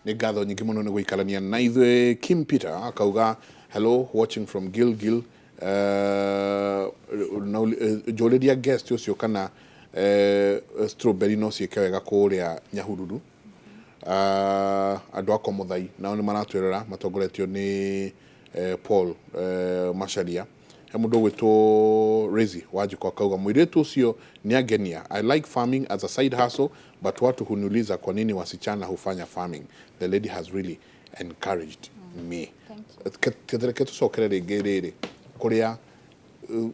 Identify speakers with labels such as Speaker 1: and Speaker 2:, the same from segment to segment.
Speaker 1: nĩ ngatho nyingĩ mũno nĩ gũikarania na ithuĩ. Kim Peter akauga hello watching from Gilgil. Njũrĩria guest ũcio kana strawberry no ciĩke wega kũrĩa Nyahururu. Andũ akwa Mũthai nao nĩ maratwĩrora matongoretio nĩ Paul Macharia. He mũndũ gwĩtwo Rezi Wanjikũ akauga mũirĩtu ũcio nĩ angenia. I like farming as a side hustle, but watu huniuliza kwa nini wasichana hufanya farming. The lady has really encouraged me. Thank you. Tucokere rĩngĩ rĩrĩ kũrĩa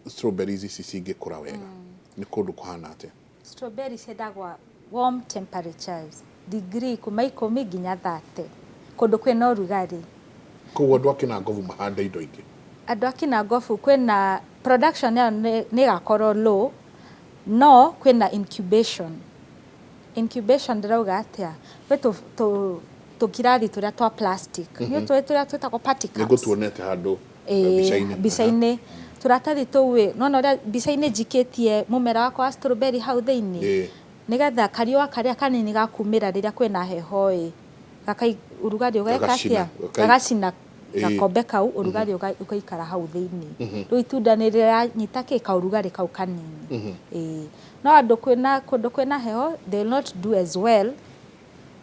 Speaker 1: strawberries ici cingĩkũra wega nĩ kũndũ kũhana atĩa?
Speaker 2: Strawberries ciendagwa warm temperatures, degree kuma 10 nginya 30, kũndũ kwĩna ũrugarĩ.
Speaker 1: Koguo andũ akĩna ngovu mahanda indo ingĩ.
Speaker 2: Andũ akĩna ngovu kwĩna production yao nĩ ĩgakorwo low, no kwĩna incubation. Incubation ndĩrauga atĩa? Gwĩ tũkirathi tũrĩa twa plastic. Nĩ tũrĩa twĩtagwo particles.
Speaker 1: Nĩguo tuonete handũ mbica-inĩ.
Speaker 2: Turatathi tũu nona ũrĩa mbica-inĩ njikĩtie mũmera wakwa wa strawberry hau thĩinĩ. Nĩgetha kariũa karĩa kanini gakumĩra rĩrĩa kwĩna heho urugarĩ ũgeka atĩa? Gagacina gakombe kau urugarĩ ũgaikara hau thĩinĩ. Rĩu itunda nĩ rĩranyita urugarĩ kau kanini. No andũ kũndũ kwĩna heho, they will not do as well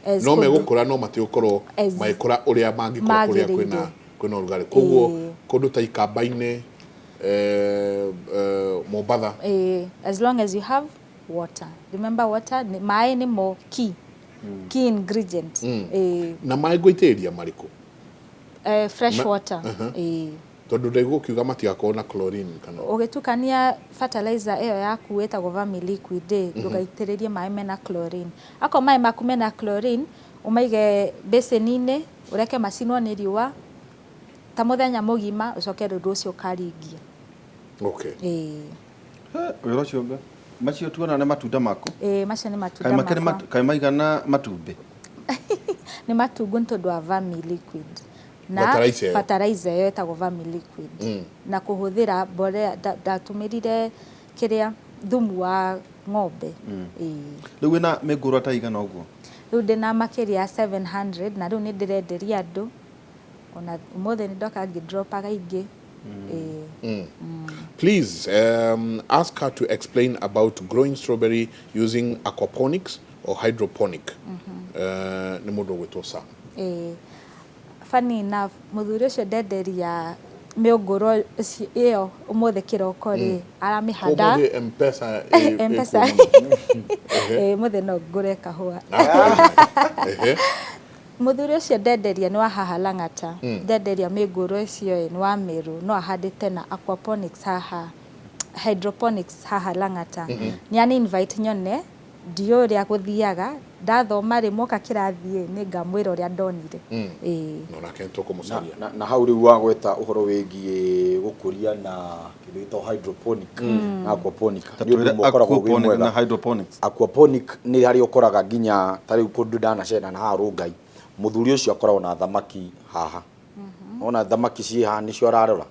Speaker 2: as
Speaker 1: no megũkũra no matigũkorwo magĩkũra ũrĩa mangĩkũra kũrĩa kwĩna ũrugarĩ. Koguo kũndũ ta ikamba-inĩ Mombatha.
Speaker 2: As long as you have water. Remember water, maĩ nĩ mo key ingredient.
Speaker 1: Na maĩ ngũitĩrĩria marĩkũ?
Speaker 2: Fresh water.
Speaker 1: Tondũ ndĩgũkiuga matigakorwo na chlorine kana.
Speaker 2: Ũgĩtukania fertilizer ĩyo yaku ĩtagwo vermi liquid ndũgaitĩrĩrie maĩ mena chlorine. Ako maĩ maku mena chlorine ũmaige basin-inĩ ũreke macinwo nĩ riũa ta mũthenya mũgima ũcoke rĩu rũciũ ũkaringia.
Speaker 1: Okay.
Speaker 3: Wĩra ũcio ũngĩ macio tuona nĩ matunda mako?
Speaker 2: Macio nĩ matunda mako.
Speaker 3: Kaĩ maigana matumbĩ?
Speaker 2: Nĩ matungu nĩ tondũ wa vermi liquid. Na fertilizer ĩyo ĩtagwo vermi liquid. Na kũhũthĩra mbolea ndatũmĩrire kĩrĩa thumu wa ng'ombe.
Speaker 3: Rĩu wĩna mĩngũrwa ta igana ũguo?
Speaker 2: Rĩu ndĩna makĩria 700 na rĩu nĩ ndĩrenderia andũ. Ona ũmũthĩ nĩ ndoka ngĩdropaga ingĩ.
Speaker 1: Please ask her to explain about growing strawberry using aquaponics or hydroponic. Nĩ mũndũ gwĩtwo Sam.
Speaker 2: Funny enough, mũthuri ũcio ndenderia mĩũngũrwa ĩyo ũmũthĩ kĩroko rĩ aramĩhanda.
Speaker 1: Mpesa.
Speaker 2: Mũthĩ no ngũre kahũa. Mũthuri ũcio ndenderia nĩ wa haha Lang'ata. Ndenderia mĩũngũrwa icio nĩ wa Meru, no ahandĩte na aquaponics haha, hydroponics haha Lang'ata. Nĩ ani invite nyone ndio ũrĩa gũthiaga ndathoma rĩ moka kĩrathi nĩ ngamwĩra ũrĩa ndonire.
Speaker 1: No nake tũkũmũcaria.
Speaker 4: Na hau rĩu wa gweta ũhoro wĩgiĩ gũkũria na kĩndũ gĩtagwo hydroponic na aquaponic.
Speaker 3: Na hydroponics.
Speaker 4: Aquaponic nĩ harĩa ũkoraga nginya ta rĩu kũndũ ndanacena na haha Rũngai. Mũthuri ũcio akoragwo na thamaki haha. Ona thamaki ciĩ haha nĩcio ararora.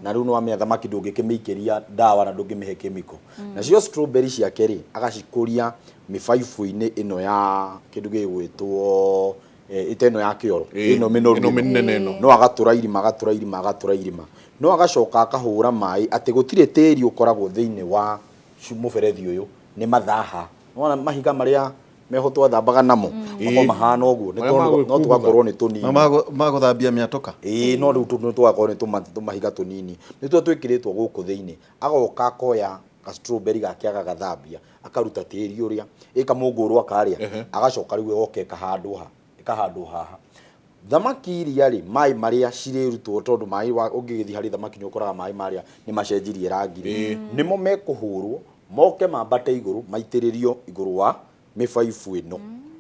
Speaker 4: Na rĩu no amenya thamaki ndũngĩkĩmĩikĩria ndawa na ndũngĩmĩhe chemical. Nacio strawberry ciake rĩ agacikũria mĩbaibũ-inĩ ĩno ya kĩndũ gĩgwĩtwo ĩno ya kĩoro ĩno mĩnoru no agatũra irima no agacoka akahũra maĩ atĩ gũtirĩ tĩri ũkoragwo thĩinĩ wa mũberethi ũyũ nĩ mathaha no mahiga marĩa meho twathambaga namo mako mahana ũguo no tũgakorwo nĩ tũnini
Speaker 3: magũthambia mĩatũka
Speaker 4: no rĩu tũgakorwo nĩ tũmahiga tũnini nĩtuo twĩkĩrĩtwo gũkũ thĩinĩ agoka akoya ka strawberry gake agagathambia akaruta tĩri ũrĩa ĩkamũngũrwa karĩa agacoka rĩu oke ĩkahandwo haha thamaki iria rĩ maĩ marĩa cirĩrutwo tondũ maĩ ũngĩgĩthiĩ harĩ thamaki nĩ ũkoraga maĩ marĩa nĩ macenjirie rangi nĩmo mekũhũrwo moke mambate igũrũ maitĩrĩrio igũrũ wa mĩbaibũ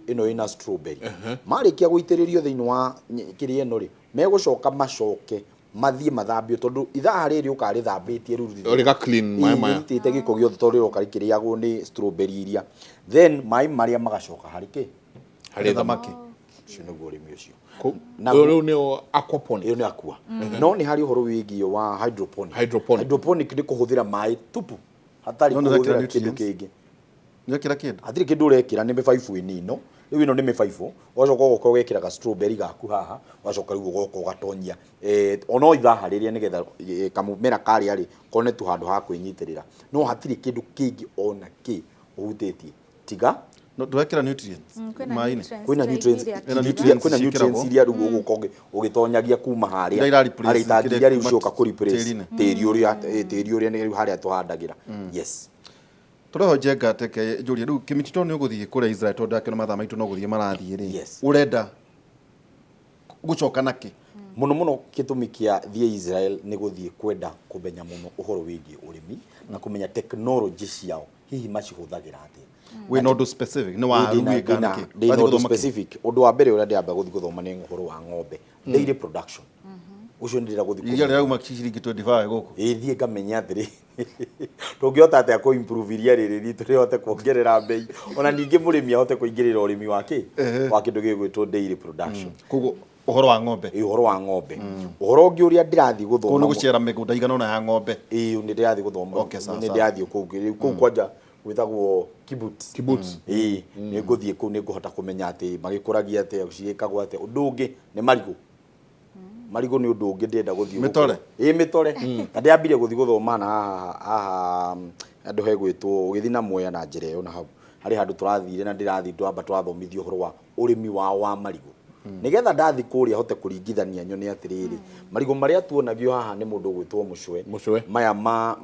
Speaker 4: ĩno ĩna strawberry marĩkia gũitĩrĩrio thĩinĩ wa kĩrĩa ĩno rĩ megũcoka macoke mathiĩ mathambio tondũ ithaa rĩrĩ ũkarĩthambĩtie rĩu
Speaker 1: rĩga clean maĩ maya
Speaker 4: itĩte gĩko gĩothe tondũ rĩroka rĩkĩrĩagwo nĩ strawberry iria then maĩ marĩa magacoka harĩ thamaki ũcio nĩguo ũrĩmi ũcio
Speaker 1: rĩu nĩ aquaponic
Speaker 4: ĩyo nĩ aqua no nĩ harĩ ũhoro wĩgiĩ wa hydroponic nĩ kũhũthĩra maĩ tupu hatarĩ kũhũthĩra kĩndũ kĩngĩ
Speaker 3: nĩkĩra kĩndũ
Speaker 4: hatirĩ kĩndũ ũrekĩra nĩ mĩbaibũ ĩno riu ino ni mibaibũ wacoka ũgoka ũgekĩra ga strawberry gaku haha wacoka riu ũgoka ũgatonyia ono ithaharĩria nigetha kamũmera karĩa rĩ kone tu handũ ha kwĩnyitĩrĩra no hatirĩ kĩndũ kĩngĩ ona kĩ ũhutĩtie tiga
Speaker 3: no twekĩra nutrients maini
Speaker 4: kwĩna nutrients iria rĩu ũgũka ũgĩtonyagia kuma harĩa harĩ itangi iria rĩu cioka kũ replace tĩri ũrĩa nĩ rĩu harĩa tũhandagĩra yes
Speaker 3: tũreho njenga teke njũrie rĩu kĩmitito nĩ ũgũthiĩ kũrĩa Israel tondũ akĩona mathaa maitũ no gũthiĩ marathiĩ rĩ ũrenda gũcoka nakĩ
Speaker 4: mũno gĩtũmi kĩa thiĩ Israel nĩ gũthiĩ kwenda kũmenya mũno ũhoro wĩgiĩ ũrĩmi na kũmenya technology ciao hihi macihũthagĩra atĩa
Speaker 3: we no do specific no wa
Speaker 4: ruĩ specific ũndũ wa mbere ũrĩa ndĩamba gũthiĩ gũthoma nĩ ũhoro wa ng'ombe dairy production ucio ndĩra gũthiĩ
Speaker 3: iria rĩauma ciringi 25 gũkũ
Speaker 4: thiĩ ngamenya atĩrĩ tũngĩhota atĩa kũ improve iria rĩrĩ ritũ rĩhote kuongerera mbei ona ningĩ mũrĩmi ahote kũingĩrĩra ũrĩmi wake wa kĩndũ gĩgwĩtwo dairy production
Speaker 3: koguo ũhoro wa ng'ombe
Speaker 4: ũhoro wa ng'ombe ũhoro ũngĩ ũrĩa ndĩrathiĩ gũthoma
Speaker 3: kũu nĩ gũciara mĩgũnda igana ũna ya ng'ombe
Speaker 4: nĩ ndĩrathiĩ gũthoma nĩ ndĩrathiĩ kũu kwanja gwĩtagwo kibbutz nĩ ngũthiĩ kũu nĩ ngũhota kũmenya atĩ magĩkũragia atĩa cigĩkagwo atĩa ũndũ ũngĩ nĩ marigũ marigũ nĩ ũndũ ũngĩ ndĩenda gũthiĩ
Speaker 3: mĩtore
Speaker 4: mĩtore na ndĩambire gũthiĩ gũthoma na haha andũ hegwĩtwo ũgĩthiĩ na Mwea na njĩra ĩyo na hau harĩ handũ tũrathire na ndĩrathiĩ twamba twathomithio ũhoro wa ũrĩmi wa marigũ nigetha ndathi kũrĩa hote kũringithania nyone atĩrĩrĩ marigũ marĩa tuonagio haha nĩ mũndũ ũgwĩtwo mũcwe maya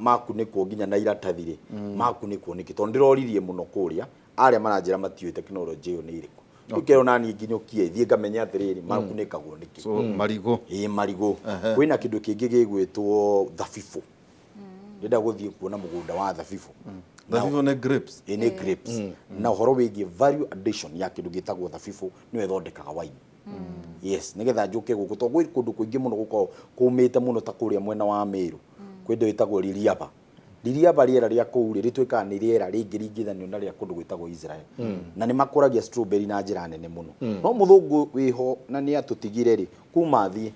Speaker 4: makunĩkwo nginya na iratathire makunĩkwo nĩkĩ tondũ ndĩroririe mũno kũrĩa arĩa maranjĩra matiũĩ tekinoronjĩ ĩyo nĩ irĩkũ ikero nani nginyokie thiĩ ngamenya atĩrĩrĩ makunĩkagwo nĩkĩ
Speaker 3: so marigũ
Speaker 4: marigũ kwĩna kĩndũ kĩngĩ gĩgwĩtwo thabibũ ndĩrenda gũthiĩ kuona mũgũnda wa thabibũ
Speaker 3: thabibũ nĩ grapes
Speaker 4: nĩ grapes na ũhoro wĩgiĩ value addition ya kĩndũ gĩtagwo thabibũ nĩyo ĩthondekaga wine yes nigetha njũke gũkũ tondũ gwĩ kũndũ kũingĩ mũno gũkorwo kũmĩte mũno ta kũrĩa mwena wa Meru kwĩ indo ĩtagwo ririaba rĩera rĩa kũu rĩtuĩkaga nĩ rĩera rĩngĩringithanio na rĩa kũndũ gwĩtagwo Israel na nĩ makũragia strawberry na njĩra nene mũno no mũthũngũ wĩho na nĩ atũtigire rĩ kuma thiĩ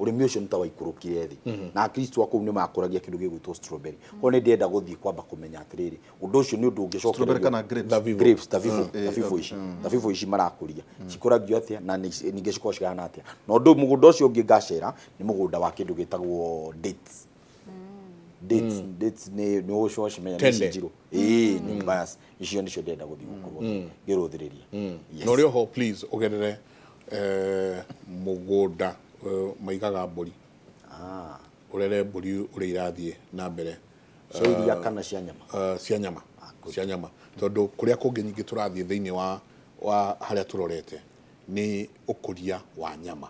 Speaker 4: ũrĩmi ũcio nĩ ta waikũrũkire thĩ na akristo akũu nĩ makũragia kĩndũ gĩgwĩtwo strawberry ko nĩ ndĩenda gũthiĩ kwamba kũmenya atĩrĩrĩ ũndũ ũcio nĩ ũndũ ũngĩcokererio grapes thabibũ ici marakũria cikũragio atĩa na ningĩ cikoragwo cihana atĩa na ũndũ mũgũnda ũcio ũngĩ ngacera nĩ mũgũnda wa kĩndũ gĩtagwo dates nĩ ũcio cimenya nĩ njiro nĩ bias icio nĩcio ndĩenda gũthiĩ gũkorwo ngĩrũthĩrĩria
Speaker 1: no rĩo ho please ũgerere mũgũnda maigaga mbũri ũrere mbũri ũrĩa irathiĩ na mbere
Speaker 4: iria kana
Speaker 1: cia nyama tondũ kũrĩa kũngĩ nyingĩ tũrathiĩ thĩinĩ wa harĩa tũrorete nĩ ũkũria wa nyama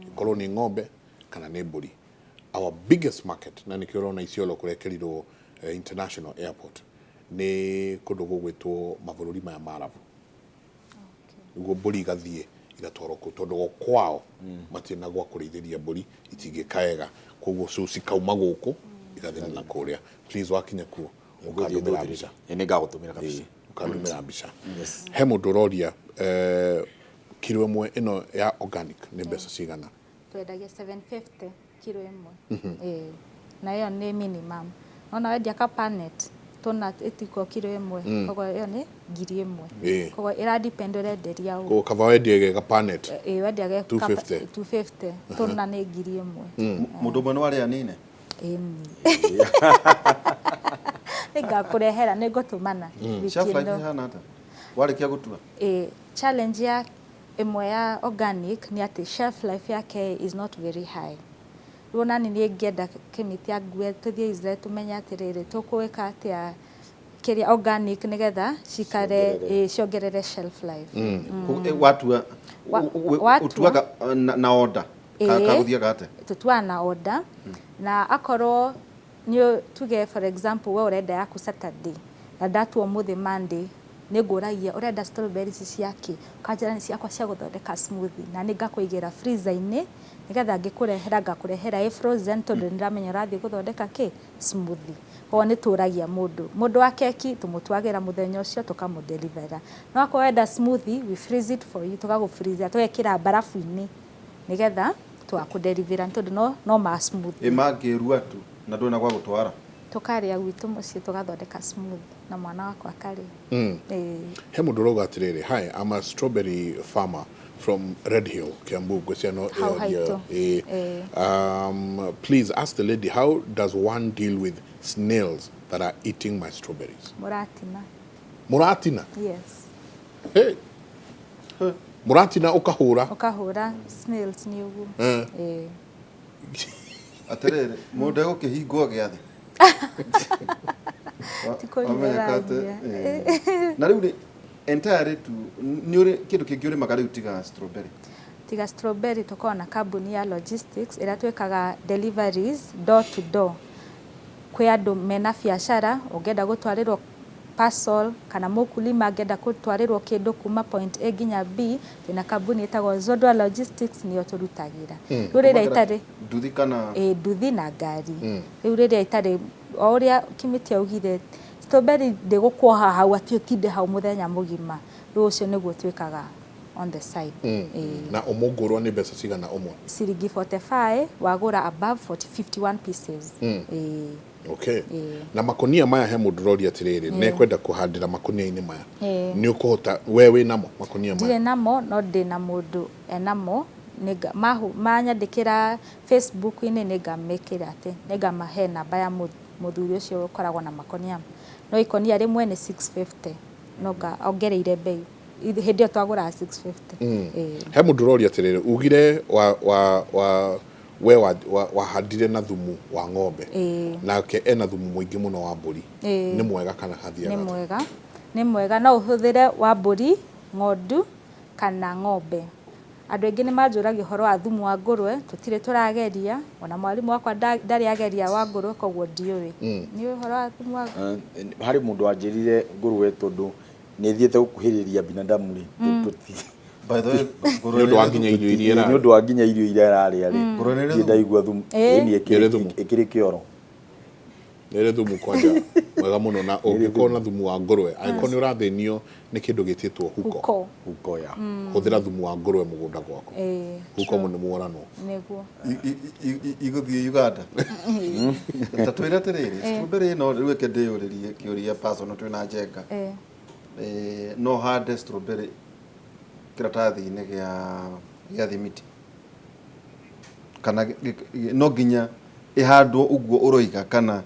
Speaker 1: ikorwo nĩ ng'ombe kana nĩ mbũri our biggest market na nĩkĩo ũrona Isiolo kũrekerirwo international airport nĩ kũndũ gũgwĩtwo mabũrũri maya marabu nĩguo mbũri igathiĩ igatwarwo kũu tondũ kwao matirĩ na gwa kũrĩithĩria mbũri itingĩkaega koguo cikauma gũkũ igathiĩ na kũrĩa please wakinya kuo ũkandũmĩra mbica
Speaker 4: nĩ ngagũtũmĩra kabisa
Speaker 1: ũkandũmĩra mbica he mũndũ ũroria kilo ĩmwe ĩno ya organic nĩ mbeca cigana
Speaker 2: twendagia 750 kilo ĩmwe na ĩyo nĩ minimum ona wendia ka panet tona ĩtiko kilo ĩmwe koguo ĩyo nĩ 1,000 koguo ĩra depend ũrenderia ũũ
Speaker 1: koguo kaba wendia ga panet
Speaker 2: wendia ga 250 tona nĩ 1,000
Speaker 3: mũndũ ũmwe nĩ warĩa nine
Speaker 2: nĩngakũrehera nĩngũtũmana
Speaker 3: shelf life hana ata warĩkia gũtua
Speaker 2: challenge ya ĩmwe ya organic nĩ atĩ shelf life yake is not very high rona nĩ ngĩenda kĩmĩtĩ ya ngue tũthiĩ Israel tũmenya atĩrĩrĩ tũkũĩka atĩa kĩrĩa organic nĩgetha cikare ciongerere shelf life
Speaker 3: watua utuaga na order kagũthiaga ate
Speaker 2: tutuaga na order na akorwo nĩ tuge for example we ũrenda yaku Saturday na ndatua mũthĩ Monday nĩ ngũragia ũrenda strawberries ciake kanjĩra nĩ ciakwa cia gũthondeka smoothie na nĩ ngakũigĩra freezer-inĩ nĩgetha ngakũrehera frozen tondũ nĩramenya ũrathiĩ gũthondeka smoothie o nĩ tũragia mũndũ wa keki tũmũtwagĩra mũthenya ũcio tũkamũdelivera no akorwo wenda smoothie we freeze it for you tũgagũfreezer tũgekĩra barafu-inĩ nĩgetha twakũdelivera tondũ no ma smoothie
Speaker 3: mangĩrua tu na ndwena gwa gũtwara
Speaker 2: tukaria gwitu mucii tugathondeka smooth na mwana wakwa akari.
Speaker 1: He mundu roga atiriri, hi, I'm a strawberry farmer from Red Hill, Kiambu, Gwesiano area. Please ask the lady, how does one deal with snails that are eating my strawberries? Muratina?
Speaker 2: Yes.
Speaker 1: Hey. Muratina ukahura?
Speaker 2: Ukahura, snails ni ugu.
Speaker 3: Aterere, mundu ukihingwo giathi. Na riu entirely tu ni uri kindu kingi uri magari utiga strawberry.
Speaker 2: Tiga strawberry tukona na kambuni ya logistics ira twekaga deliveries door to door. Kwi andu mena biacara ungenda gutwarirwo parcel kana mukulima angenda gutwarirwo kindu kuma point A ginya B, na kambuni itagwo Zodwa Logistics niyo turutagira. Rurira itari
Speaker 3: nduthi kana
Speaker 2: nduthi na ngari. Rurira itari o uria Kimiti augire strawberry ndigukwoha hau ati utinde hau muthenya mugima. Riu ucio niguo twikaga on the side.
Speaker 1: Na omogoro ni besa cigana omwe?
Speaker 2: Ciringi 45 wagura above 51 pieces.
Speaker 1: Okay. Na makonia maya he mundu rori atiriri ne kwenda kuhandira makonia-ini maya. Ni ukuhota wewe namo makonia maya?
Speaker 2: Ndire namo no ndi na mundu enamo nega manyandikira Facebook-ini nega mekira ati nega mahe namba ya muthuri ucio ukoragwo na makonia. No ikonia rimwe ni 650 noga ongereire bei hindi twagura 650.
Speaker 1: He mundu rori atiriri ugire we wahandire na thumu wa ng'ombe nake ena thumu mwingi muno wa mburi, ni mwega kana hathiaga?
Speaker 2: Ni mwega no uhuthire wa mburi, ng'ondu kana ng'ombe. Andu aingi ni manjuragia horo wa thumu wa ngurwe, tutire turageria, ona mwalimu wakwa ndari ageria wa ngurwe koguo ndiui. Ni horo wa thumu wa
Speaker 4: hari mundu anjirire ngurwe tondu ni thiete gukuhiriria binadamu ri
Speaker 3: by the way
Speaker 1: ngurwe ndo anginya irio iria
Speaker 4: ni ndo anginya irio iria araria ri ngurwe ndaigua thumu ni ekire kioro
Speaker 1: nere thumu kwanja mwega muno na ungikona thumu wa ngurwe angiko ni urathenio ni kindu gititwo huko ya huthira thumu wa ngurwe mugunda gwako huko muno muorano
Speaker 2: niguo
Speaker 3: iguthie Uganda tatwira tiriri strawberry no riweke ndiyuririe kiuria personal twina njenga no hard strawberry kiratathi-ini gia thimiti kana no nginya ihandwo uguo uroiga kana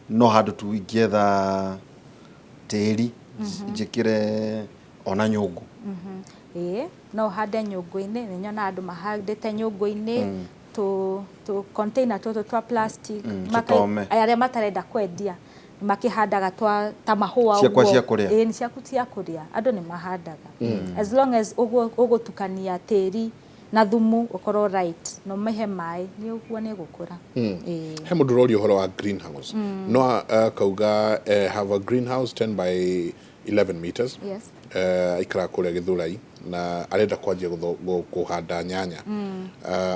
Speaker 3: no handu tu ingietha tiri njikire ona nyungu?
Speaker 2: No hande nyungu-ini ni nyona andu mahandite nyungu-ini tu container tutu twa plastic aria matarenda kwendia makihandaga twa ta mahua
Speaker 3: uguo
Speaker 2: ni ciaku cia kuria andu ni mahandaga as long as ugutukania tiri na thumu ukorwo right no mehe mai ni uguo ni gukura.
Speaker 1: He mundu rori uhoro wa greenhouse no kauga have a greenhouse 10 by 11 meters.
Speaker 2: Yes.
Speaker 1: Ikara kuria Githurai na arenda kwanjia kuhanda nyanya.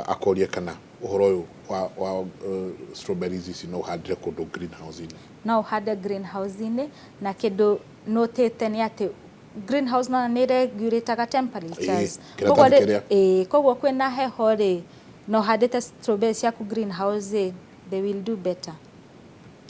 Speaker 1: Akoria kana uhoro uyu wa strawberries ici no handire kundu greenhouse-ini? No
Speaker 2: hande greenhouse-ini na kindu notete ni ati greenhouse no ni regulator temperatures koguo kwina heho ri no handite strawberries yaku greenhouse they will do better.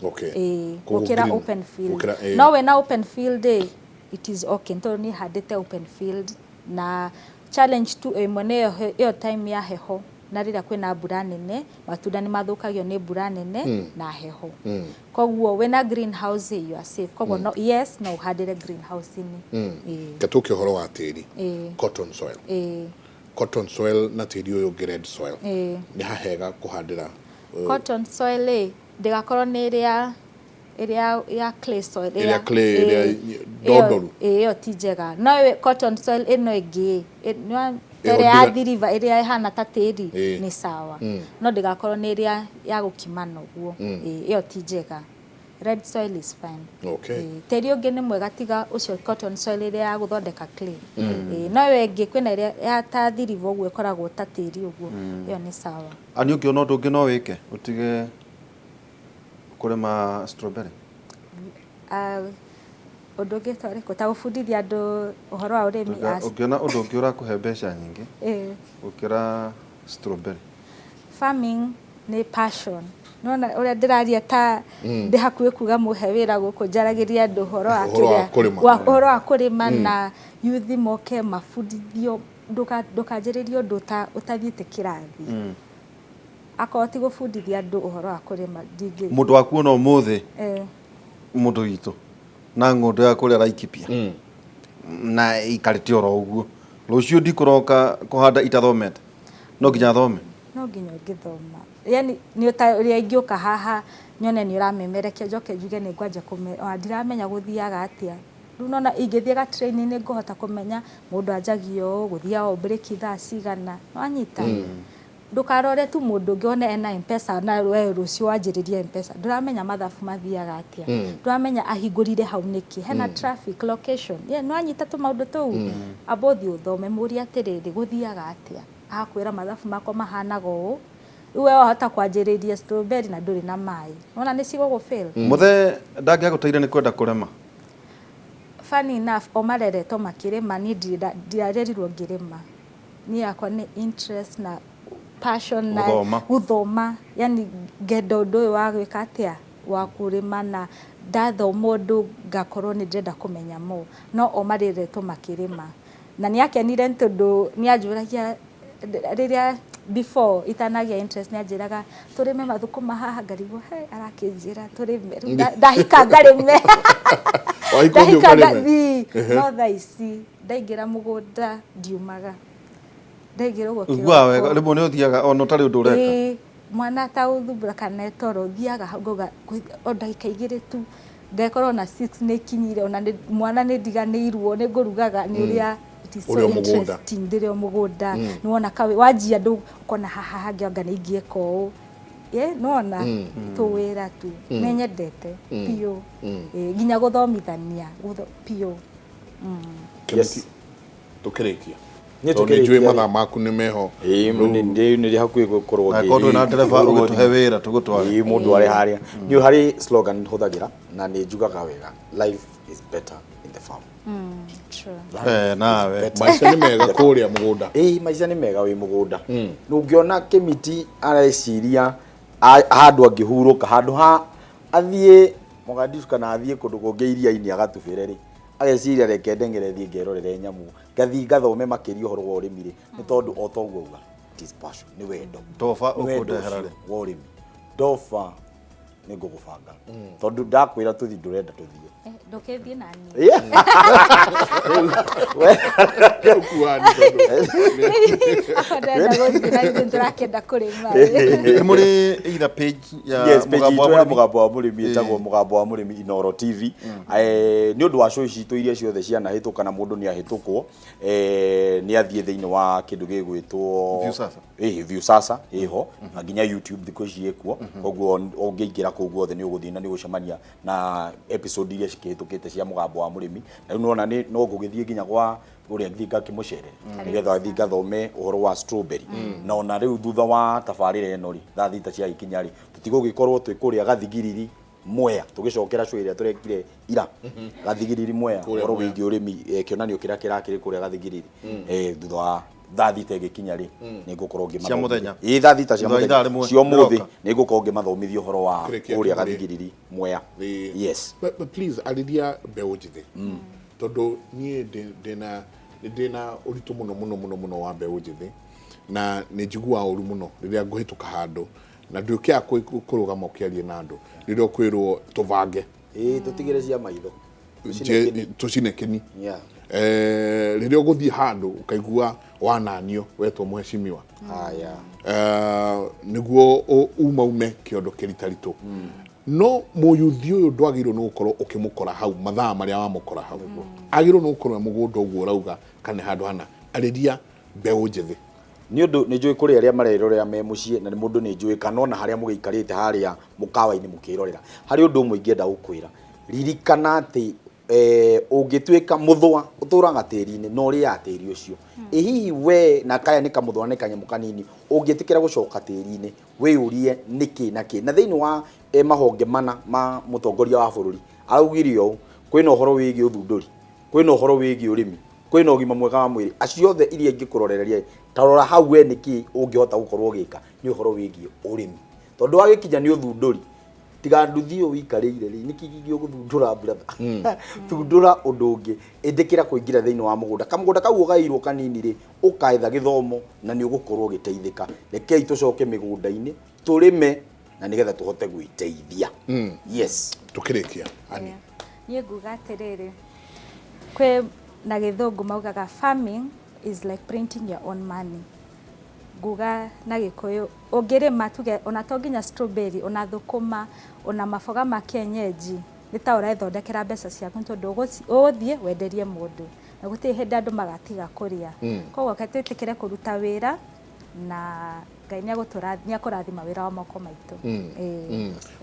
Speaker 1: Okay.
Speaker 2: Gukira open field no we na open field it is okay nto ni handite open field na challenge tu imone yo time ya heho na rira kwina mbura nene matunda ni mathukagio ni mbura nene na heho koguo wena greenhouse you are safe koguo no yes no handire greenhouse ini
Speaker 1: gatuke horo wa tiri cotton soil cotton soil na tiri uyu red soil ni hahega kuhandira
Speaker 2: cotton soil ndigakorwo ni iria ya clay soil
Speaker 1: iria dodoru
Speaker 2: yo tijega no cotton soil ino ingi tere ya thiriva iria ihana ta tiri ni sawa no ndigakorwo ni iria ya gukimana uguo iyo tijega red soil is fine.
Speaker 1: Okay.
Speaker 2: Teri ungi ni mwega tiga ucio cotton soil iria ya guthondeka clay no wengi kwina iria ya ta thiriva uguo ikoragwo ta tiri uguo iyo ni sawa.
Speaker 3: Ani ungiona undu ungi no wike utige kurima strawberry?
Speaker 2: Undu ungi tari gutagubundithia andu uhoro wa urimi
Speaker 3: ungiona undu ungi urakuhe mbeca nyingi gukira strawberry?
Speaker 2: Farming ni passion nona uria ndiraria ta ndi hakuhe kuga muhe wira guku njaragiria andu horo wa horo wa kurima na youth moke mafundithio ndukanjiririo ndu utathiite kirathi akoti gufundithia andu uhoro wa kurima ndingi
Speaker 3: mundu akuona umuthi mundu witu na ng'ondu ya kuria Laikipia na ikarite oro uguo rucio ndikuroka kuhanda itathomete no nginya thome
Speaker 2: no nginya ngithoma yani ni uria ingioka haha nyone ni uramemerekia njoke njuge ni ngwanja ndiramenya guthiaga atia riu nona ingithia ga training ni nguhota kumenya mundu anjagio guthia o break thaa cigana no anyita ndukarore tu mundu ngiona ena M-Pesa na we rucio wanjiriria M-Pesa nduramenya mathabu mathiaga atia nduramenya ahingurire hau niki hena traffic location no anyita tu maundu tu abothi uthome muri atiriri guthiaga atia akwira mathabu mako mahanaga uu uwe wahota kwanjiriria strawberry na nduri na mai ona ni cigo fail
Speaker 3: muthe ndangiaguteire ni kwenda kurema
Speaker 2: funny enough omareretwo makirima ni ndirarerirwo ngirima ni yakwa ni interest na passion na guthoma yani ngenda undu uyu wa gwika atia wa kurima na ndathoma undu ngakorwo ni ndenda kumenya mo no omareretwo makirima na ni akenire tondu ni anjuragia riria before itanagia interest ni anjiraga turime mathukuma haha ngarigwo arakinjira turime ndahika ngarime ndahika ngathi no thaici ndaingira mugunda ndiumaga ndaingira uguo
Speaker 3: kiroko rimwe ni uthiaga ono tari undu ureka
Speaker 2: mwana ta uthumbura kana toro thiaga ngoga o ndagika igiri tu ngekorwo na 6 ni kinyire ona mwana ni ndiganirwo ni ngurugaga ni uria ndire mugunda ni wona kawe wajia ndu ukona haha hangi anga ni ingieka uu nona tuwira tu nenyendete pio nginya guthomithania pio
Speaker 4: yes
Speaker 1: tukirikia
Speaker 4: ni tukirikia
Speaker 1: mathaa maku ni meho
Speaker 4: ni hakuhi gukorwo
Speaker 3: ngi kondu na ndereba ugituhe wira tugutware
Speaker 4: mundu ari haria ni hari slogan huthagira na ni njugaga wega life is better in the farm
Speaker 3: nawe
Speaker 1: maisha ni mega kuria mugunda
Speaker 4: maisha ni mega wi mugunda nungiona Kimiti areciria handu angihuruka handu ha athie Mogadishu kana athie kundu kungi iria-ini agatubire ri ageciria reke ndengere thie ngerorere nyamu ngathi ngathome makiria horo wa urimi ri ni tondu o toguo uga it is passion ni wendo
Speaker 3: tofa ukundehera ri
Speaker 4: wa urimi dofa ni ngugubanga tondu ndakwira tuthi ndurenda tuthie
Speaker 2: ndukethie nani
Speaker 1: kuani
Speaker 2: tondu ndakenda kurima
Speaker 3: muri either page ya
Speaker 4: mugambo wa murimi etagwo mugambo wa murimi Inoro TV ni undu wa show ici tu iria ciothe ciana hituka na mundu ni ahitukwo ni athie thiini wa kindu gigwitwo view sasa iho nginya YouTube thiko ciekwo koguo ungiingira kuu guothe ni uguthii na ni gucemania na episode iria cikihitukite cia mugambo wa murimi na riu nona ni no ngugithie nginya gwa uria nthika kimucerere nigetha thika thome uhoro wa strawberry na ona riu thutha wa tabarira eno ri thaa thita cia ikinya ri tutigugikorwo twi kuria gathigiriri Mwea tugicokera cyo iria turekire ira gathigiriri Mwea uhoro wingi urimi kionanio kiria kirakiri kuria gathigiriri thutha wa thaa thita igikinya ri ni ngukorwo
Speaker 3: cia muthenya
Speaker 4: thaa thita cia muthenya cio muthi ni ngukorwo ngimathomithio horo wa uria gathigiriri Mwea yes
Speaker 1: but please alidia mbeu njithi tondu nie ndina uritu muno wa mbeu njithi na ni njigua uru muno riria nguhituka handu na ndukia kurugama ukiarie na andu riria kwirwo tuvange
Speaker 4: tutigire cia maitho
Speaker 1: tucine kini riria guthie handu ukaigua wananio wetwo muheshimiwa niguo umaume kiondo kiritaritu no muyuthi uyu ndwagirwo ni gukorwo ukimukora hau mathaa maria wamukora hau agirwo ni gukorwo mugunda uguo rauga kana handu hana ariria mbeu njithi
Speaker 4: ni undu ni njui kuri aria marerorera me mucie na ni mundu ni njui kana ona haria mugiikarite haria mukawa-ini mukirorera hari undu umwe ingienda gukwira ririkana ati ungituika muthwa uturaga tiri-ini no ri ya tiri ucio hihi we na kaya ni kamuthwa ni kanyamu kanini ungitikira gucoka tiri-ini we urie niki na ki na thiini wa mahonge mana ma mutongoria wa bururi araugirio kwina uhoro wigi uthunduri kwina uhoro wigi urimi kwina ugima mwega wa mwiri acio othe iria ingikurorereria tarora hau we niki ungihota gukorwo gika ni uhoro wigi urimi tondu wagikinya ni uthunduri tiga nduthi o wikarire ri nikigigi uguthundura brother thundura undu ungi indikira kuingira thiini wa mugunda kamugunda kau ugairwo kanini ri ukaetha githomo na ni ugukorwo ugiteithika rekei tucoke migunda-ini turime na nigetha tuhote gwiteithia yes
Speaker 1: tukirikia ani
Speaker 2: nie nguga atiriri kwe na githungu maugaga farming is like printing your own money nguga na gikuyu ungirima tuge ona to nginya strawberry ona thukuma ona maboga ma kienyeji ni ta urethondekera mbeca ciaku tondu uguthie wenderie mundu na guti hindi andu magatiga kuria koguo ketwitikire kuruta wira na Ngai ni akurathima wira wa moko maitu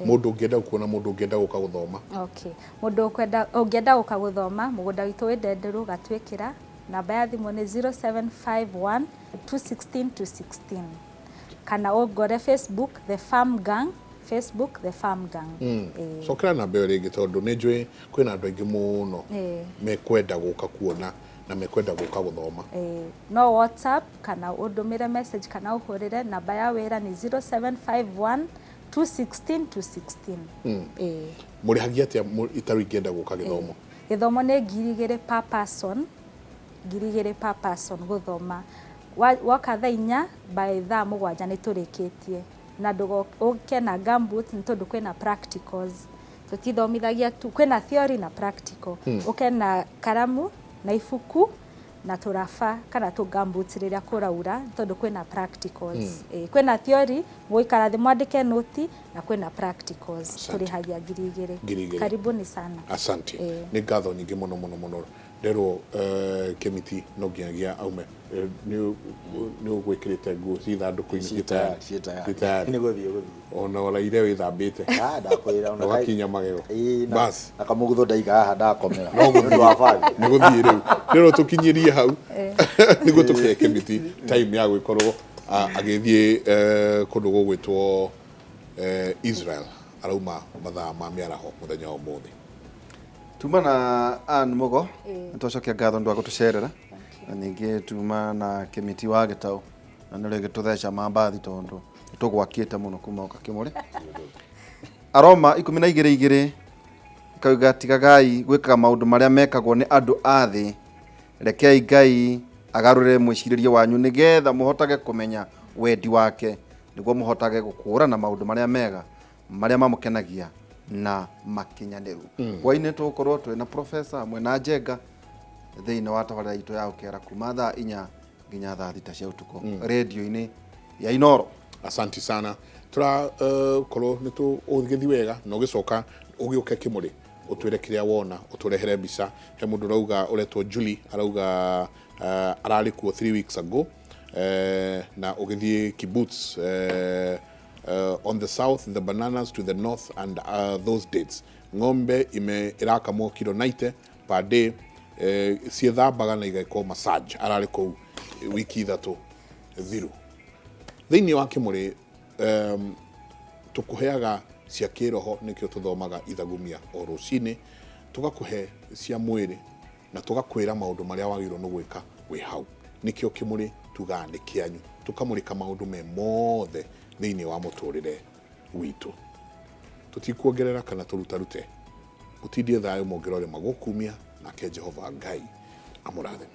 Speaker 1: mundu ungienda kuona mundu ungienda guka guthoma
Speaker 2: okay mundu ungienda guka guthoma mugunda witu wi Ndenderu gatwikira namba ya thimu ni 0751 216 216 kana ungore Facebook the farm gang
Speaker 1: cokera namba iyo ringi tondu ni njui kwina andu aingi muno mekwenda guka kuona na mekwenda guka guthoma
Speaker 2: no WhatsApp kana udumire message kana uhurire namba ya wira ni 0751 216 216
Speaker 1: muri hagia atia itaru ingenda guka githomo
Speaker 2: githomo ni 2,000 per person guthoma waka thaa 4 by thaa 7 ni turikitie na ndugo ukena gambut ni tondu kwina practicals tutithomithagia tu kwina theory na practical ukena karamu na ifuku na turaba kana tu gambut riria kuraura tondu kwina practicals kwina theory muikara thi mwandike noti na kwina practicals turihagia 2,000 karibuni sana
Speaker 1: asante ni ngatho nyingi muno Nderwo Kemiti no nginya aume ni ugwikirite nguo ci thanduku-ini tayari
Speaker 4: ni guthie
Speaker 1: ona wala ire withambite
Speaker 4: ndakwira ona
Speaker 1: gakinya magego bas
Speaker 4: akamugutho ndaiga haha ndakomera no ndu wa bari
Speaker 1: ni guthie riu Nderwo tukinyirie hau nigo tuke Kemiti time ya gwikorwo agithie kundu gugwitwo Israel arauma mathaa ma miaraho muthenya wa muthi
Speaker 3: tuma na an mugo ntocokia ngatho ndu agutucerera na ningi tuma na Kemiti wa Gitau na nire gitutheca mambathi tondu tugwakite muno kuma oka kimure aroma 12 kauga tigagai gwikaga maundu maria mekagwo ni andu athi rekei Ngai agarure mwiciririe wanyu nigetha muhotage kumenya wendi wake niguo muhotage gukura na maundu maria mega maria mamukenagia na makinyaniru waine tukorwo twi na professor amwe na Njenga thiini wa tabarira itu ya ukera kuma thaa 4 nginya thaa 6 cia utuko radio-ini ya Inoro
Speaker 1: asante sana tura korwo ni tu ugithi wega no gicoka ugiuke Kimuri utwire kiria wona uturehere mbica he mundu rauga uretwo Julie arauga arari kuo 3 weeks ago na ugithi kibbutz on the south, the bananas to the north, and those dates. Ng'ombe irakamwo kilo 90 per day. Ciethambaga na igaiko massage arari kou wiki ithatu thiru. Thiini wa Kimuri tukuheaga cia kiroho nikio tuthomaga ithagumia o rucini tugakuhe cia mwiri na tugakwira maundu maria wagirwo no gwika wi hau nikio Kimuri tugane kianyu tukamurika maundu me mothe thiini wa muturire witu tutikuongerera kana turutarute mutindie thayo mongerore magukumia na ke Jehova Ngai amurathime.